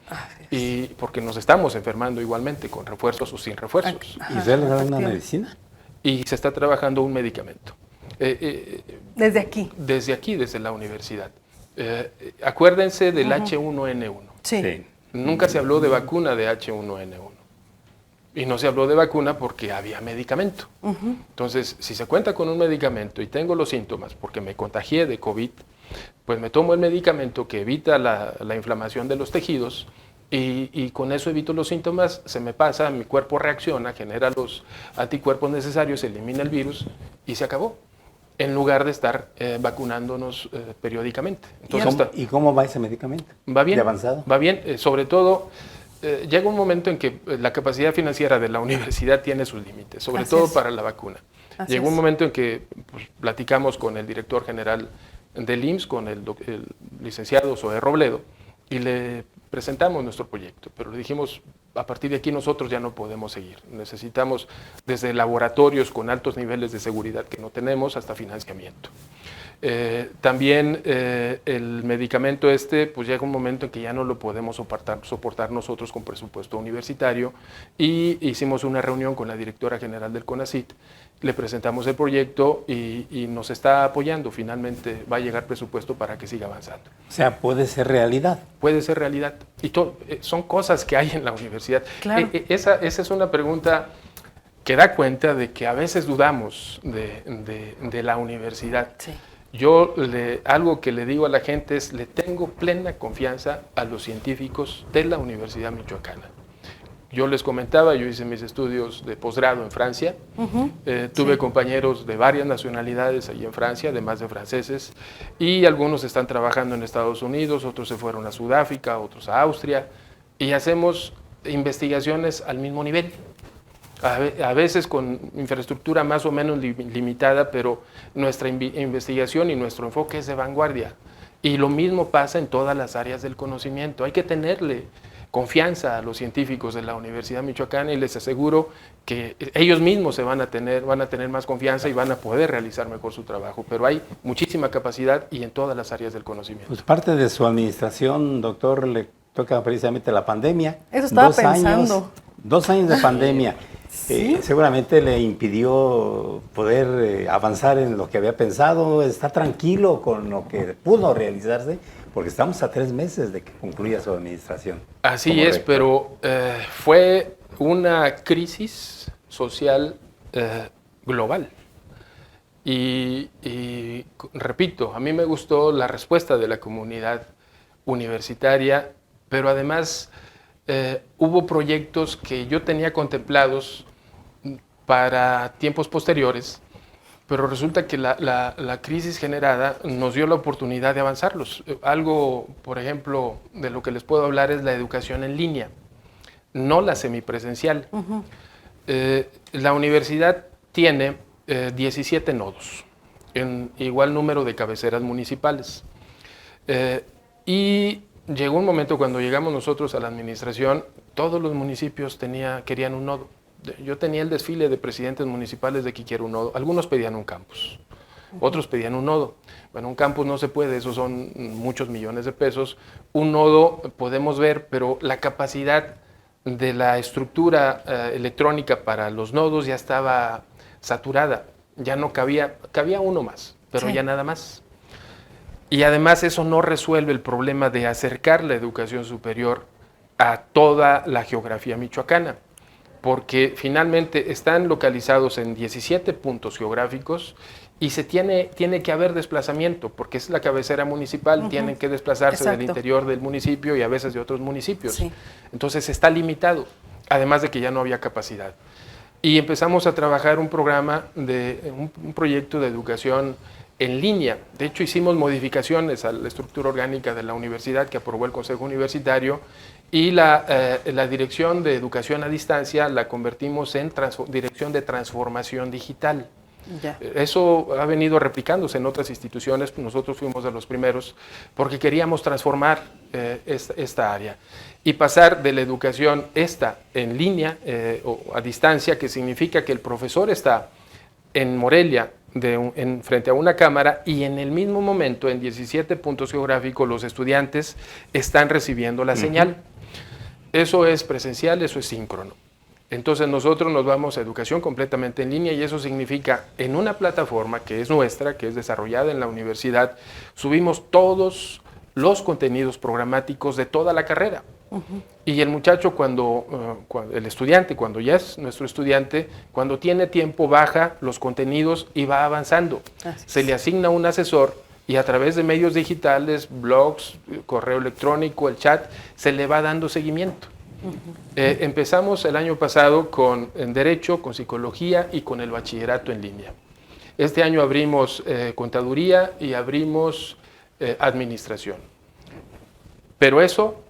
y porque nos estamos enfermando igualmente, con refuerzos o sin refuerzos. ¿Y se le da una medicina? Y se está trabajando un medicamento. ¿Desde aquí? Desde la universidad. Acuérdense del H1N1. Nunca se habló de vacuna de H1N1. Y no se habló de vacuna porque había medicamento. Entonces, si se cuenta con un medicamento y tengo los síntomas porque me contagié de COVID, pues me tomo el medicamento que evita la inflamación de los tejidos y con eso evito los síntomas, se me pasa, mi cuerpo reacciona, genera los anticuerpos necesarios, elimina el virus y se acabó. en lugar de estar vacunándonos periódicamente. Entonces, ¿Y cómo va ese medicamento? Va bien. ¿De avanzado? Va bien, sobre todo llega un momento en que la capacidad financiera de la universidad tiene sus límites, sobre todo para la vacuna. Llegó un momento en que pues, platicamos con el director general del IMSS, con el licenciado Zoé Robledo, y le presentamos nuestro proyecto, pero le dijimos, a partir de aquí nosotros ya no podemos seguir. Necesitamos desde laboratorios con altos niveles de seguridad que no tenemos hasta financiamiento. También el medicamento pues llega un momento en que ya no lo podemos soportar nosotros con presupuesto universitario, y hicimos una reunión con la directora general del CONACYT, le presentamos el proyecto y nos está apoyando. Finalmente va a llegar presupuesto para que siga avanzando. O sea, puede ser realidad. Puede ser realidad. Y son cosas que hay en la universidad. Claro. Esa es una pregunta que da cuenta de que a veces dudamos de la universidad. Sí. Yo algo que le digo a la gente es, le tengo plena confianza a los científicos de la Universidad Michoacana. Yo les comentaba, yo hice mis estudios de posgrado en Francia, tuve compañeros de varias nacionalidades allí en Francia, además de franceses, y algunos están trabajando en Estados Unidos, otros se fueron a Sudáfrica, otros a Austria, y hacemos investigaciones al mismo nivel. A veces con infraestructura más o menos limitada, pero nuestra investigación y nuestro enfoque es de vanguardia. Y lo mismo pasa en todas las áreas del conocimiento. Hay que tenerle confianza a los científicos de la Universidad Michoacana, y les aseguro que ellos mismos van a tener más confianza y van a poder realizar mejor su trabajo. Pero hay muchísima capacidad y en todas las áreas del conocimiento. Pues parte de su administración, doctor, le toca precisamente la pandemia. Eso estaba pensando. 2 años de pandemia. ¿Sí? Seguramente le impidió poder avanzar en lo que había pensado. ¿Está tranquilo con lo que pudo realizarse? Porque estamos a 3 meses de que concluya su administración. Así es, pero fue una crisis social global. Y repito, a mí me gustó la respuesta de la comunidad universitaria, pero además hubo proyectos que yo tenía contemplados para tiempos posteriores, pero resulta que la crisis generada nos dio la oportunidad de avanzarlos. Algo, por ejemplo, de lo que les puedo hablar es la educación en línea, no la semipresencial. La universidad tiene 17 nodos, en igual número de cabeceras municipales. Y llegó un momento cuando llegamos nosotros a la administración, todos los municipios querían un nodo. Yo tenía el desfile de presidentes municipales de que quiero un nodo. Algunos pedían un campus, otros pedían un nodo. Bueno, un campus no se puede, esos son muchos millones de pesos. Un nodo podemos ver, pero la capacidad de la estructura electrónica para los nodos ya estaba saturada. Ya no cabía uno más, pero ya nada más. Y además eso no resuelve el problema de acercar la educación superior a toda la geografía michoacana, porque finalmente están localizados en 17 puntos geográficos y tiene que haber desplazamiento, porque es la cabecera municipal, tienen que desplazarse del interior del municipio y a veces de otros municipios. Sí. Entonces está limitado, además de que ya no había capacidad. Y empezamos a trabajar un programa, un proyecto de educación en línea. De hecho, hicimos modificaciones a la estructura orgánica de la universidad que aprobó el Consejo Universitario, y la Dirección de Educación a Distancia la convertimos en Dirección de Transformación Digital. Ya. Eso ha venido replicándose en otras instituciones. Nosotros fuimos de los primeros porque queríamos transformar esta área y pasar de la educación en línea o a distancia, que significa que el profesor está en Morelia frente a una cámara, y en el mismo momento en 17 puntos geográficos los estudiantes están recibiendo la señal. Eso es presencial, eso es síncrono. Entonces nosotros nos vamos a educación completamente en línea, y eso significa en una plataforma que es nuestra, que es desarrollada en la universidad, subimos todos los contenidos programáticos de toda la carrera. Y el muchacho el estudiante, cuando ya es nuestro estudiante, cuando tiene tiempo baja los contenidos y va avanzando. Se le asigna un asesor y a través de medios digitales, blogs, correo electrónico, el chat, se le va dando seguimiento. Empezamos el año pasado en Derecho, con Psicología y con el Bachillerato en línea. Este año abrimos contaduría y abrimos administración. Pero eso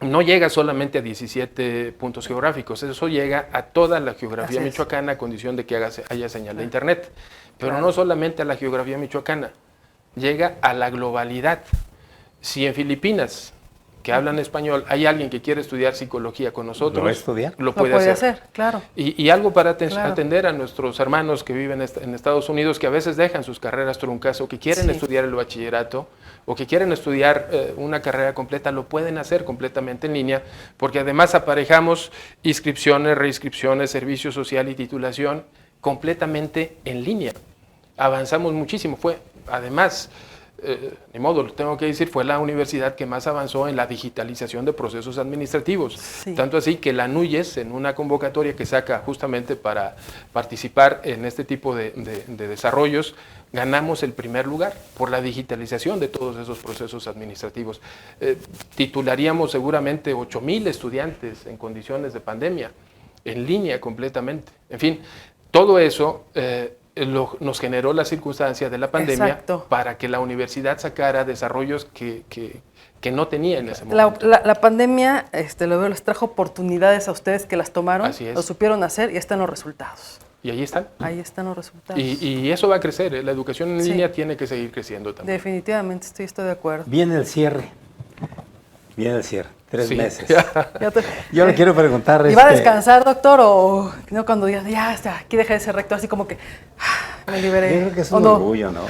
no llega solamente a 17 puntos geográficos, eso llega a toda la geografía michoacana a condición de que haya señal de internet. Pero no solamente a la geografía michoacana, llega a la globalidad. Si en Filipinas, que hablan español, hay alguien que quiere estudiar psicología con nosotros, ¿lo va a estudiar? Lo puede hacer, claro. Y algo para atender a nuestros hermanos que viven en Estados Unidos, que a veces dejan sus carreras truncas o que quieren estudiar el bachillerato o que quieren estudiar una carrera completa, lo pueden hacer completamente en línea, porque además aparejamos inscripciones, reinscripciones, servicio social y titulación completamente en línea. Avanzamos muchísimo. Además, ni modo, lo tengo que decir, fue la universidad que más avanzó en la digitalización de procesos administrativos. Tanto así que la NUYES, en una convocatoria que saca justamente para participar en este tipo de desarrollos, ganamos el primer lugar por la digitalización de todos esos procesos administrativos. Titularíamos seguramente 8,000 estudiantes en condiciones de pandemia, en línea completamente. En fin, todo eso nos generó la circunstancia de la pandemia para que la universidad sacara desarrollos que no tenía en ese momento. La pandemia les trajo oportunidades a ustedes que las tomaron, lo supieron hacer y están los resultados. Y ahí están. Ahí están los resultados. Y eso va a crecer, la educación en línea tiene que seguir creciendo también. Definitivamente, estoy de acuerdo. Viene el cierre. 3 meses. Yo le quiero preguntar... ¿Y va a descansar, doctor? ¿O no, cuando diga, ya está, aquí deja de ser rector, así como que me liberé? Yo creo que es un orgullo, ¿no?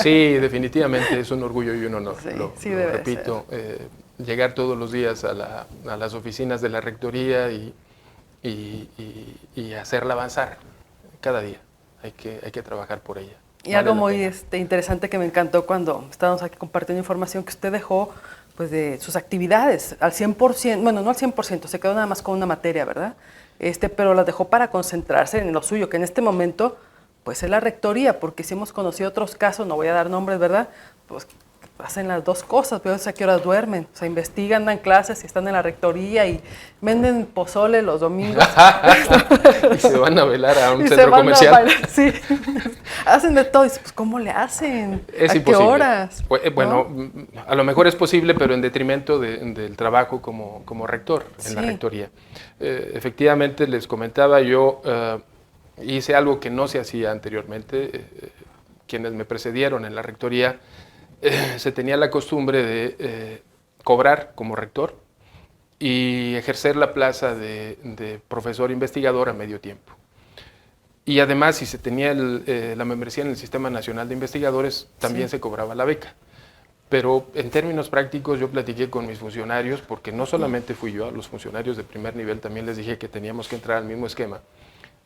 Sí, definitivamente es un orgullo y un honor. Lo debe repito, llegar todos los días a las oficinas de la rectoría y hacerla avanzar cada día. Hay que trabajar por ella. Y algo muy interesante que me encantó cuando estábamos aquí compartiendo información que usted dejó, pues de sus actividades al 100%, bueno, no al 100%, se quedó nada más con una materia, ¿verdad? Pero las dejó para concentrarse en lo suyo, que en este momento, pues es la rectoría, porque si hemos conocido otros casos, no voy a dar nombres, ¿verdad? Pues hacen las dos cosas, pero a qué horas duermen, o sea, investigan, dan clases y están en la rectoría y venden pozole los domingos. Y se van a velar a un centro comercial. Sí, hacen de todo. Y pues, ¿cómo le hacen? Es ¿A imposible. qué horas? Bueno, ¿no? A lo mejor es posible, pero en detrimento del trabajo como rector en la rectoría. Efectivamente, les comentaba yo, hice algo que no se hacía anteriormente. Quienes me precedieron en la rectoría, se tenía la costumbre de cobrar como rector y ejercer la plaza de profesor investigador a medio tiempo. Y además, si se tenía la membresía en el Sistema Nacional de Investigadores, también se cobraba la beca. Pero en términos prácticos yo platiqué con mis funcionarios, porque no solamente fui yo, a los funcionarios de primer nivel también les dije que teníamos que entrar al mismo esquema,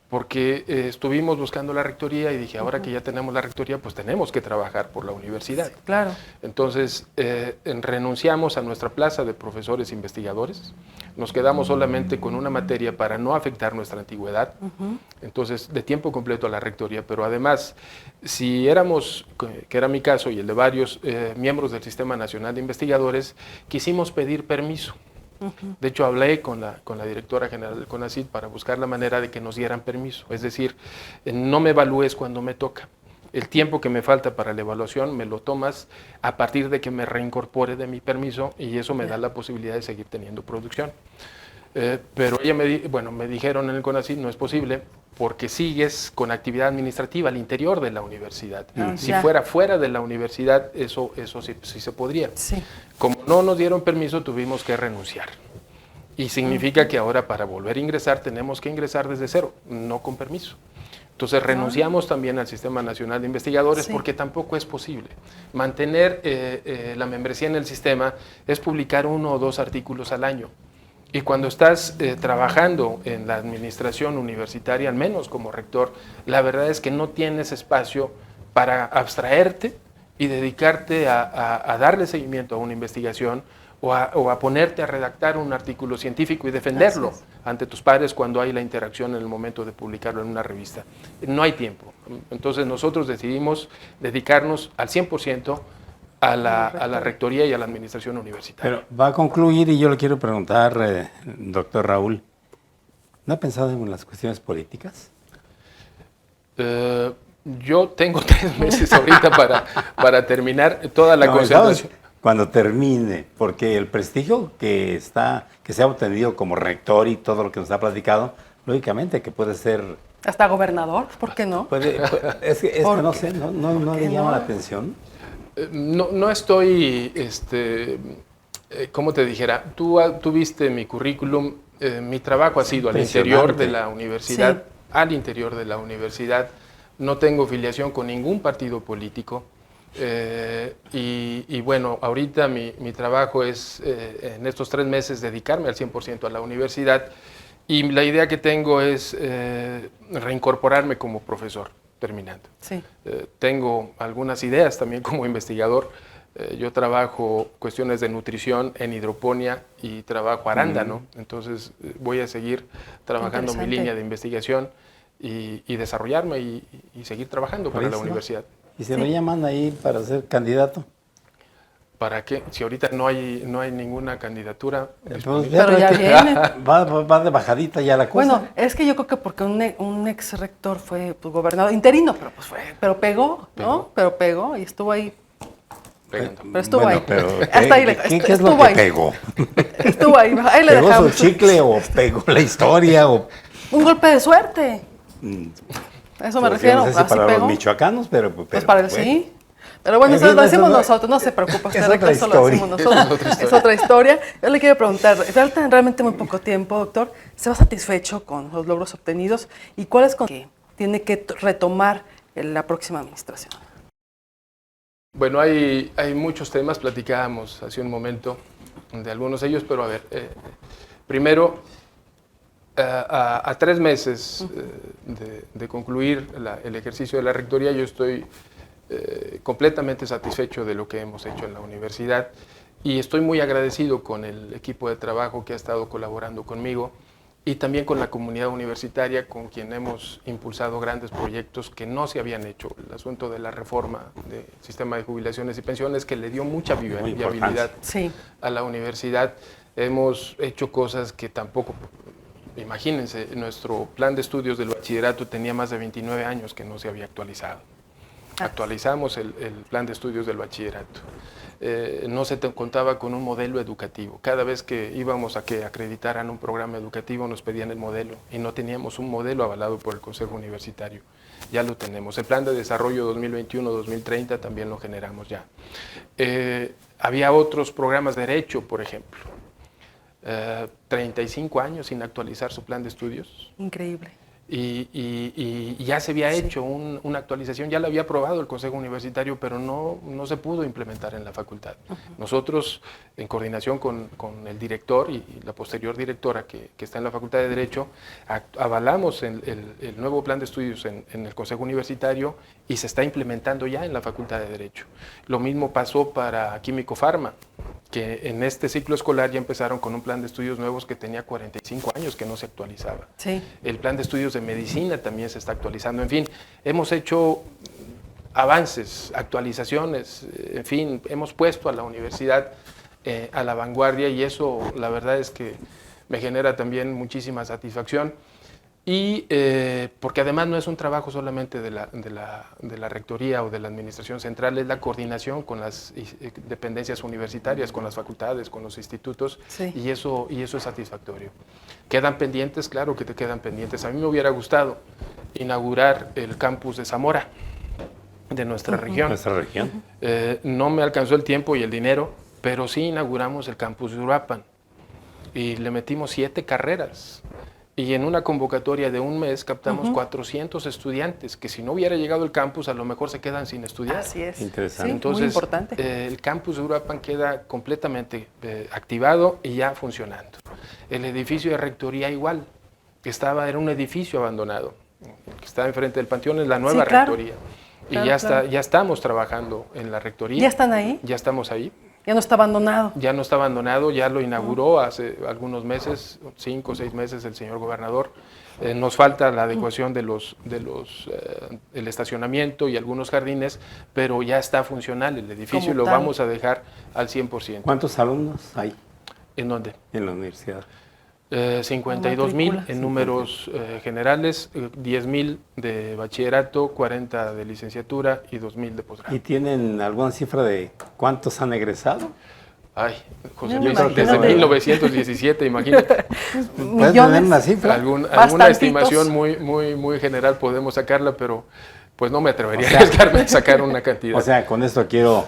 porque estuvimos buscando la rectoría y dije, ahora que ya tenemos la rectoría, pues tenemos que trabajar por la universidad. Sí, claro. Entonces, renunciamos a nuestra plaza de profesores investigadores, nos quedamos solamente con una materia para no afectar nuestra antigüedad, entonces de tiempo completo a la rectoría, pero además, si éramos, que era mi caso y el de varios miembros del Sistema Nacional de Investigadores, quisimos pedir permiso. De hecho, hablé con la directora general del CONACYT para buscar la manera de que nos dieran permiso. Es decir, no me evalúes cuando me toca. El tiempo que me falta para la evaluación me lo tomas a partir de que me reincorpore de mi permiso y eso me da la posibilidad de seguir teniendo producción. Pero ella me dijeron en el CONACYT, no es posible porque sigues con actividad administrativa al interior de la universidad. Si fuera fuera de la universidad, eso sí se podría. Sí. Como no nos dieron permiso, tuvimos que renunciar. Y significa que ahora para volver a ingresar tenemos que ingresar desde cero, no con permiso. Entonces renunciamos también al Sistema Nacional de Investigadores porque tampoco es posible. Mantener la membresía en el sistema es publicar 1 o 2 artículos al año. Y cuando estás trabajando en la administración universitaria, al menos como rector, la verdad es que no tienes espacio para abstraerte y dedicarte a darle seguimiento a una investigación o a ponerte a redactar un artículo científico y defenderlo ante tus pares cuando hay la interacción en el momento de publicarlo en una revista. No hay tiempo. Entonces nosotros decidimos dedicarnos al 100% a la rectoría y a la administración universitaria. Pero va a concluir y yo le quiero preguntar, doctor Raúl, ¿no ha pensado en las cuestiones políticas? Yo tengo 3 meses ahorita para terminar toda la concentración. Cuando termine, porque el prestigio que se ha obtenido como rector y todo lo que nos ha platicado, lógicamente que puede ser... Hasta gobernador, ¿por qué no? Es que no sé, no le llama la atención. No estoy, ¿cómo te dijera? Tú viste mi currículum, mi trabajo ha sido al interior de la universidad, Sí. al interior de la universidad. No tengo filiación con ningún partido político. Y bueno, ahorita mi trabajo es en estos 3 meses dedicarme al 100% a la universidad, y la idea que tengo es reincorporarme como profesor terminando. Sí. Tengo algunas ideas también como investigador. Yo trabajo cuestiones de nutrición en hidroponía y trabajo arándano, entonces voy a seguir trabajando mi línea de investigación y desarrollarme y seguir trabajando para la universidad. ¿Y se lo llaman ahí para ser candidato? ¿Para qué? Si ahorita no hay ninguna candidatura. Pero ya viene. Va de bajadita ya la cosa. Bueno, es que yo creo que porque un ex rector fue pues, gobernador interino, pero pegó, ¿no? Pero pegó y estuvo ahí. Pero estuvo ahí. Pero, Hasta ahí ¿qué es lo que pegó? Estuvo ahí le ¿Pegó dejamos. su chicle o pegó la historia? O... Un golpe de suerte. A eso me Pues refiero. yo no sé si Así para pegó. los michoacanos, pero Pues para él sí. Pero bueno, eso lo decimos nosotros, no se preocupe usted, es otra eso lo decimos historia. nosotros. Es otra historia. Yo le quiero preguntar, falta realmente muy poco tiempo, doctor. ¿Se va satisfecho con los logros obtenidos? ¿Y cuáles con que tiene que retomar en la próxima administración? Bueno, hay muchos temas, platicábamos hace un momento de algunos de ellos, pero a ver, primero, a 3 meses de concluir el ejercicio de la rectoría, yo estoy completamente satisfecho de lo que hemos hecho en la universidad y estoy muy agradecido con el equipo de trabajo que ha estado colaborando conmigo y también con la comunidad universitaria, con quien hemos impulsado grandes proyectos que no se habían hecho. El asunto de la reforma del sistema de jubilaciones y pensiones, que le dio mucha viabilidad a la universidad. Hemos hecho cosas que tampoco... Imagínense, nuestro plan de estudios del bachillerato tenía más de 29 años que no se había actualizado. Actualizamos el plan de estudios del bachillerato. No se contaba con un modelo educativo. Cada vez que íbamos a que acreditaran un programa educativo nos pedían el modelo y no teníamos un modelo avalado por el Consejo Universitario. Ya lo tenemos. El plan de desarrollo 2021-2030 también lo generamos ya. Había otros programas de derecho, por ejemplo. 35 años sin actualizar su plan de estudios. Increíble. Y ya se había hecho una actualización, ya la había aprobado el Consejo Universitario, pero no se pudo implementar en la facultad. Nosotros, en coordinación con el director y la posterior directora que está en la Facultad de Derecho, avalamos el nuevo plan de estudios en el Consejo Universitario y se está implementando ya en la Facultad de Derecho. Lo mismo pasó para Químico Farma, que en este ciclo escolar ya empezaron con un plan de estudios nuevos que tenía 45 años que no se actualizaba. Sí. El plan de estudios de medicina también se está actualizando. En fin, hemos hecho avances, actualizaciones, en fin, hemos puesto a la universidad a la vanguardia y eso la verdad es que me genera también muchísima satisfacción. Y porque además no es un trabajo solamente de la rectoría o de la administración central, es la coordinación con las dependencias universitarias, con las facultades, con los institutos, y eso es satisfactorio. ¿Quedan pendientes? Claro que te quedan pendientes. A mí me hubiera gustado inaugurar el campus de Zamora, de nuestra región. Nuestra región. No me alcanzó el tiempo y el dinero, pero sí inauguramos el campus de Uruapan y le metimos 7 carreras. Y en una convocatoria de un mes captamos 400 estudiantes, que si no hubiera llegado el campus a lo mejor se quedan sin estudiar. Así es. Interesante. Sí, entonces, muy importante. El campus de Uruapan queda completamente activado y ya funcionando. El edificio de rectoría igual, era un edificio abandonado, que está enfrente del Panteón, es la nueva rectoría. Y ya estamos trabajando en la rectoría. ¿Ya están ahí? Ya estamos ahí. Ya no está abandonado. Ya no está abandonado, ya lo inauguró hace algunos meses, 5 o 6 meses el señor gobernador. Nos falta la adecuación del estacionamiento y algunos jardines, pero ya está funcional el edificio y lo vamos a dejar al 100%. ¿Cuántos alumnos hay? ¿En dónde? En la universidad. 52,000 matrícula. en números generales, 10,000 de bachillerato, 40 de licenciatura y 2,000 de posgrado. ¿Y tienen alguna cifra de cuántos han egresado? Ay, José Yo me Luis, imagino desde de- 1917, imagínate. ¿Puedes tener una cifra? Alguna Bastantitos. estimación muy general podemos sacarla, pero pues no me atrevería a arriesgarme a sacar una cantidad. O sea, con esto quiero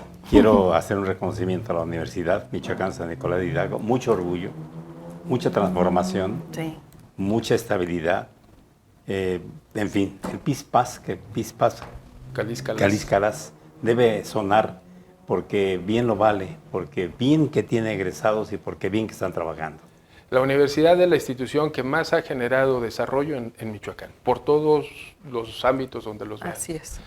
hacer un reconocimiento a la Universidad Michoacán San Nicolás de Hidalgo. Mucho orgullo, mucha transformación, Sí. mucha estabilidad. En fin, el PIS-PAS, que PIS-PAS, Calizcalas. Calíscalas, debe sonar porque bien lo vale, porque bien que tiene egresados y porque bien que están trabajando. La universidad es la institución que más ha generado desarrollo en Michoacán, por todos los ámbitos donde los vean. Así es.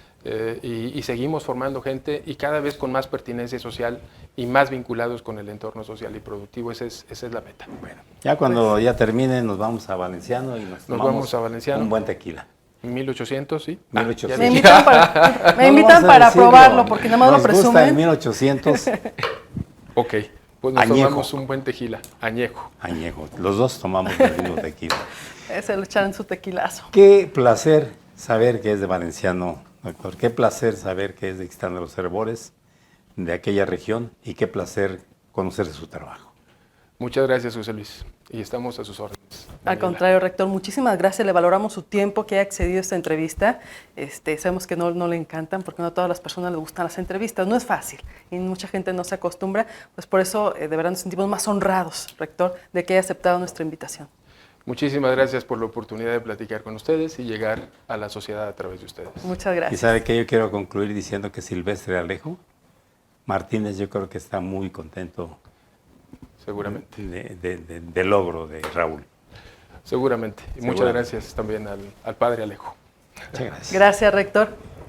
Y seguimos formando gente y cada vez con más pertinencia social y más vinculados con el entorno social y productivo. Esa es la meta. Bueno, ya cuando ya termine nos vamos a Valenciano y nos tomamos vamos a Valenciano. un buen tequila. 1800, sí. 1800. Me ya invitan No invitan vamos a para decirlo. probarlo, porque nada más lo Nos gusta el presumen. 1800 Ok, pues nos Añejo. tomamos un buen tequila, añejo. añejo. Los dos tomamos el mismo tequila. Se lo echan en su tequilazo. Qué placer saber que es de Valenciano, doctor. Qué placer saber que es de Ixtlán de los Herbores, de aquella región, y qué placer conocer su trabajo. Muchas gracias, José Luis. Y estamos a sus órdenes. Al Daniela. contrario, rector, muchísimas gracias. Le valoramos su tiempo que ha accedido a esta entrevista. Sabemos que no le encantan porque no a todas las personas les gustan las entrevistas. No es fácil y mucha gente no se acostumbra. Pues por eso, de verdad, nos sentimos más honrados, rector, de que haya aceptado nuestra invitación. Muchísimas gracias por la oportunidad de platicar con ustedes y llegar a la sociedad a través de ustedes. Muchas Y gracias. sabe que yo quiero concluir diciendo que Silvestre Alejo Martínez, yo creo que está muy contento Seguramente. del logro de Raúl. Seguramente. Y muchas Seguramente. gracias también al padre Alejo. Muchas gracias. Gracias, rector.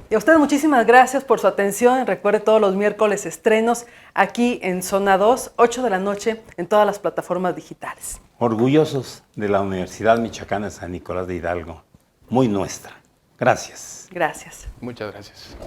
Y a ustedes muchísimas gracias por su atención. Recuerde todos los miércoles estrenos aquí en Zona 2, 8 de la noche, en todas las plataformas digitales. Orgullosos de la Universidad Michoacana de San Nicolás de Hidalgo, muy nuestra. Gracias. Gracias. Muchas gracias.